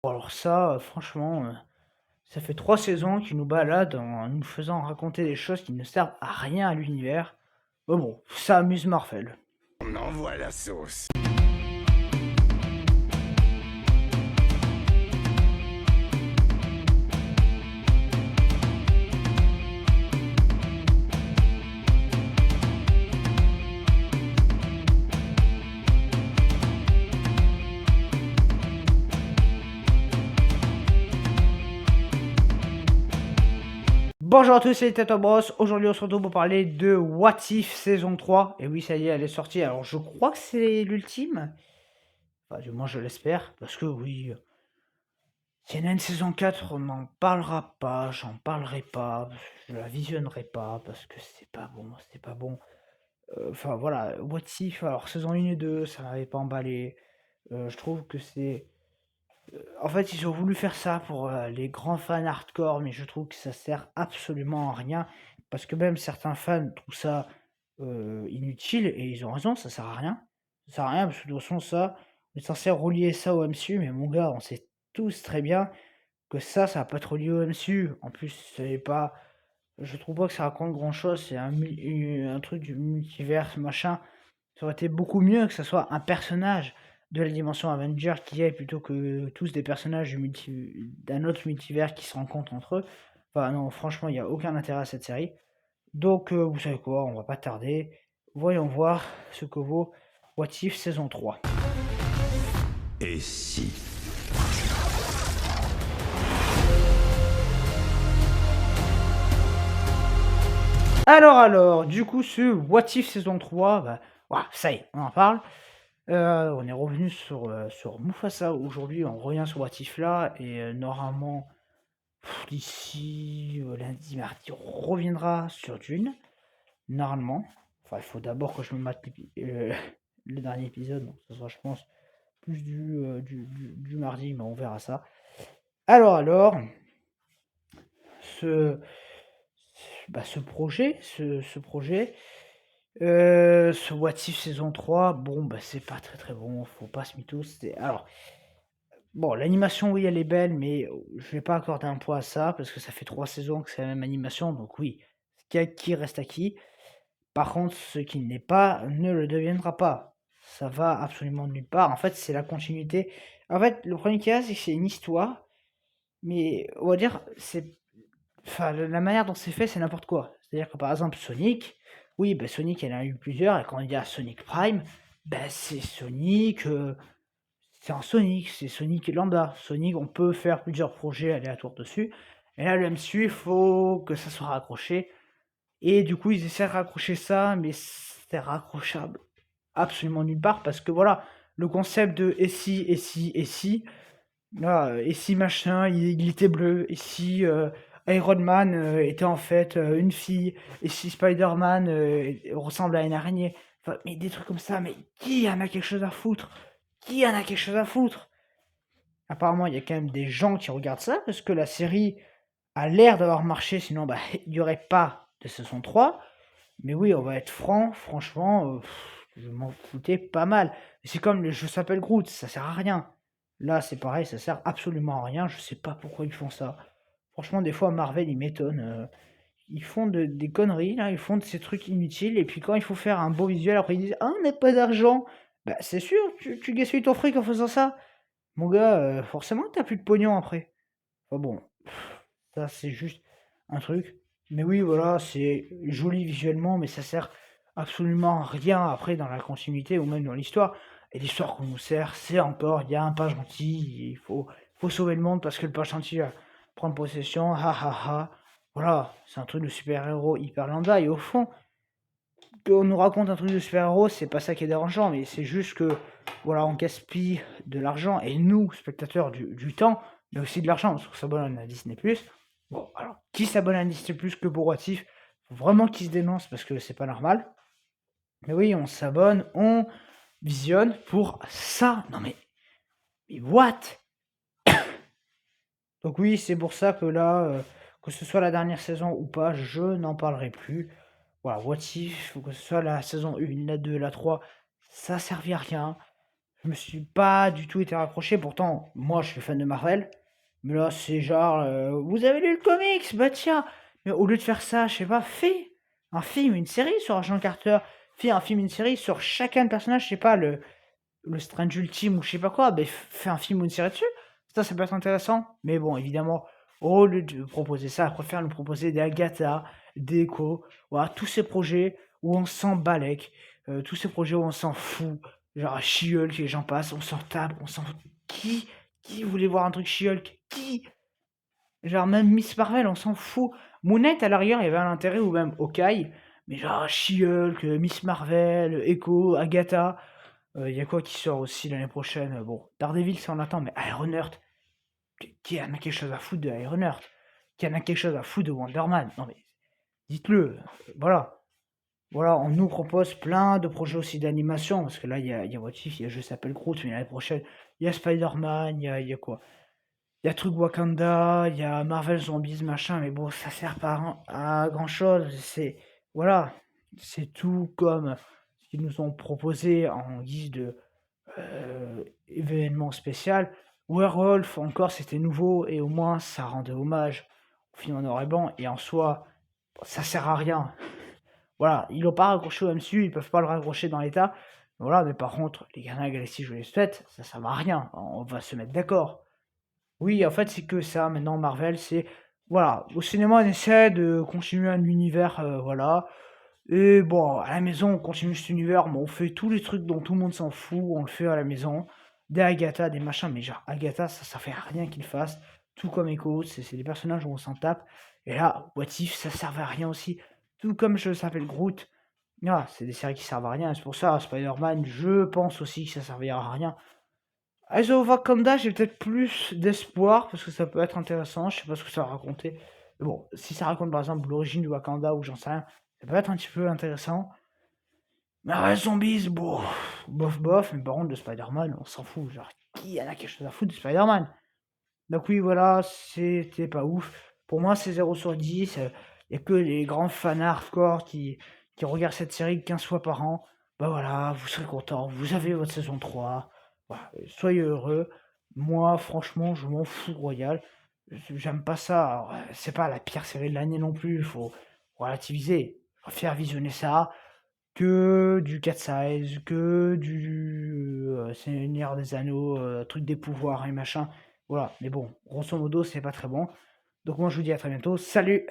Alors ça, franchement, ça fait 3 saisons qu'ils nous baladent en nous faisant raconter des choses qui ne servent à rien à l'univers. Mais bon, ça amuse Marvel. On envoie la sauce. Bonjour à tous, c'est Tata Bros. Aujourd'hui, on se retrouve pour parler de What If saison 3. Et oui, ça y est, elle est sortie. Alors, je crois que c'est l'ultime. Enfin, du moins, je l'espère. Parce que oui, s'il y en a une saison 4, on n'en parlera pas. J'en parlerai pas. Je la visionnerai pas. Parce que c'est pas bon. C'est pas bon. Enfin, voilà. What If, alors, saison 1 et 2, ça m'avait pas emballé. Je trouve que c'est. En fait, ils ont voulu faire ça pour les grands fans hardcore, mais je trouve que ça sert absolument à rien. Parce que même certains fans trouvent ça inutile, et ils ont raison, ça sert à rien. Ça sert à rien, parce que de toute façon, ça, on est censé relier ça au MCU, mais mon gars, on sait tous très bien que ça va pas être relié au MCU. En plus, c'est pas. Je trouve pas que ça raconte grand chose, c'est un truc du multivers, machin. Ça aurait été beaucoup mieux que ça soit un personnage de la dimension Avenger qui est plutôt que tous des personnages d'un autre multivers qui se rencontrent entre eux. Enfin non, franchement, il n'y a aucun intérêt à cette série. Donc vous savez quoi, on va pas tarder. Voyons voir ce que vaut What If saison 3. Et si? Alors, du coup, ce What If saison 3, bah, ouah, ça y est, on en parle. On est revenu sur Mufasa. Aujourd'hui, on revient sur What If là, et normalement, d'ici lundi, mardi, on reviendra sur Dune. Normalement. Enfin, il faut d'abord que je me mate le dernier épisode, donc ça sera, je pense, plus du mardi, mais on verra ça. Alors, ce, ce projet, ce What If saison 3, bon, bah, c'est pas très très bon, faut pas se mytho. Alors, bon, l'animation, oui, elle est belle, mais je vais pas accorder un poids à ça, parce que ça fait 3 saisons que c'est la même animation, donc oui, qui reste acquis. Par contre, ce qui n'est pas ne le deviendra pas. Ça va absolument nulle part. En fait, c'est la continuité. En fait, le problème qu'il y a, c'est que c'est une histoire, mais on va dire, enfin, la manière dont c'est fait, c'est n'importe quoi. C'est-à-dire que par exemple, Sonic, oui, ben Sonic, il y en a eu plusieurs, et quand il y a Sonic Prime, ben c'est Sonic, c'est un Sonic, c'est Sonic lambda. Sonic, on peut faire plusieurs projets aléatoires dessus, et là, le MCU, il faut que ça soit raccroché, et du coup, ils essaient de raccrocher ça, mais c'est raccrochable absolument nulle part, parce que voilà, le concept de et si, là, et si machin, il était bleu, et si Iron Man était en fait une fille, et si Spider-Man ressemble à une araignée, enfin, mais des trucs comme ça, mais qui en a quelque chose à foutre? Qui en a quelque chose à foutre? Apparemment, il y a quand même des gens qui regardent ça, parce que la série a l'air d'avoir marché, sinon bah, il n'y aurait pas de saison 3. Mais oui, on va être franc, franchement, je m'en foutais pas mal. C'est comme le jeu s'appelle Groot, ça sert à rien. Là, c'est pareil, ça sert absolument à rien, je sais pas pourquoi ils font ça. Franchement, des fois, Marvel, ils m'étonnent. Ils font des conneries, là, ils font de ces trucs inutiles, et puis quand il faut faire un beau visuel, après ils disent «Ah, on n'a pas d'argent!» Bah, c'est sûr, tu gaspilles ton fric en faisant ça. Mon gars, forcément que t'as plus de pognon après. Enfin bon, ça c'est juste un truc. Mais oui, voilà, c'est joli visuellement, mais ça sert absolument à rien après dans la continuité ou même dans l'histoire. Et l'histoire qu'on nous sert, c'est encore, il y a un pas gentil, faut sauver le monde parce que le pas gentil va prendre possession, ha ha ha. Voilà, c'est un truc de super-héros hyper lambda. Et au fond, qu'on nous raconte un truc de super-héros, c'est pas ça qui est dérangeant, mais c'est juste que, voilà, on gaspille de l'argent, et nous, spectateurs, du temps, mais aussi de l'argent, parce qu'on s'abonne à Disney+. Bon, alors, qui s'abonne à Disney+, que pour What If? Faut vraiment qu'ils se dénoncent, parce que c'est pas normal. Mais oui, on s'abonne, on visionne pour ça. Non mais what? Donc oui, c'est pour ça que là, que ce soit la dernière saison ou pas, je n'en parlerai plus. Voilà, What If, que ce soit la saison 1, la 2, la 3, ça servait à rien. je me suis pas du tout été raccroché. Pourtant, moi, je suis fan de Marvel. Mais là, c'est genre, vous avez lu le comics? Bah tiens, mais au lieu de faire ça, je sais pas, fais un film, une série sur Agent Carter. Fais un film, une série sur chacun des personnages, je sais pas, le Strange Ultime ou je sais pas quoi. Ben, fais un film ou une série dessus. Ça peut être intéressant. Mais bon, évidemment, au lieu de proposer ça, je préfère nous proposer des Agatha, des Echo, voilà, tous ces projets où on s'en balèque, tous ces projets où on s'en fout. Genre She-Hulk et j'en passe, on s'en tape, on s'en fout. Qui voulait voir un truc She-Hulk? Qui? Genre même Miss Marvel, on s'en fout. Moon Knight, à l'arrière, il y avait un intérêt, ou même Hawkeye. Mais genre She-Hulk, Miss Marvel, Echo, Agatha. Il y a quoi qui sort aussi l'année prochaine? Bon, Daredevil, ça on attend, mais Ironheart. Qui en a quelque chose à foutre de Ironheart? Qui en a quelque chose à foutre de Wonder Man? Non mais, dites-le. Voilà. Voilà, on nous propose plein de projets aussi d'animation, parce que là, il y a What If, il y a Je s'appelle Groot, mais l'année prochaine, il y a Spider-Man, il y a quoi? Il y a truc Wakanda, il y a Marvel Zombies, machin, mais bon, ça sert pas à grand chose. Voilà, c'est tout comme ce qu'ils nous ont proposé en guise de événement spécial. Werewolf, encore, c'était nouveau et au moins ça rendait hommage au film en noir et blanc. Et en soi, ça sert à rien. Voilà, ils l'ont pas raccroché au MCU, ils peuvent pas le raccrocher dans l'état. Voilà, mais par contre, les Gardiens de la Galaxie, je les souhaite, ça sert à rien. On va se mettre d'accord. Oui, en fait, c'est que ça. Maintenant, Marvel, c'est voilà, au cinéma, on essaie de continuer un univers, voilà. Et bon, à la maison, on continue cet univers, mais on fait tous les trucs dont tout le monde s'en fout, on le fait à la maison. Des Agatha, des machins, mais genre Agatha, ça fait rien qu'il fasse. Tout comme Echo, c'est des personnages où on s'en tape. Et là, What If, ça servait à rien aussi. Tout comme Je s'appelle Groot. Ah, c'est des séries qui servent à rien. C'est pour ça, Spider-Man, je pense aussi que ça servira à rien. Eyes of Wakanda, j'ai peut-être plus d'espoir parce que ça peut être intéressant. Je sais pas ce que ça va raconter. Mais bon, si ça raconte par exemple l'origine du Wakanda ou j'en sais rien, ça peut être un petit peu intéressant. Mais ouais, zombies, bon, bof, mais par contre de Spider-Man, on s'en fout. Genre, qui en a quelque chose à foutre de Spider-Man? Donc oui, voilà, c'était pas ouf. Pour moi, c'est 0 sur 10. Il n'y a que les grands fans hardcore qui regardent cette série 15 fois par an. Bah voilà, vous serez contents, vous avez votre saison 3. Voilà, soyez heureux. Moi, franchement, je m'en fous royal. J'aime pas ça. Alors, c'est pas la pire série de l'année non plus, il faut relativiser. Faut faire visionner ça que du Cat Size, que du Seigneur des Anneaux, truc des pouvoirs et machin. Voilà, mais bon, grosso modo, c'est pas très bon. Donc moi, je vous dis à très bientôt. Salut!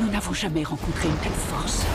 Nous n'avons jamais rencontré une telle force.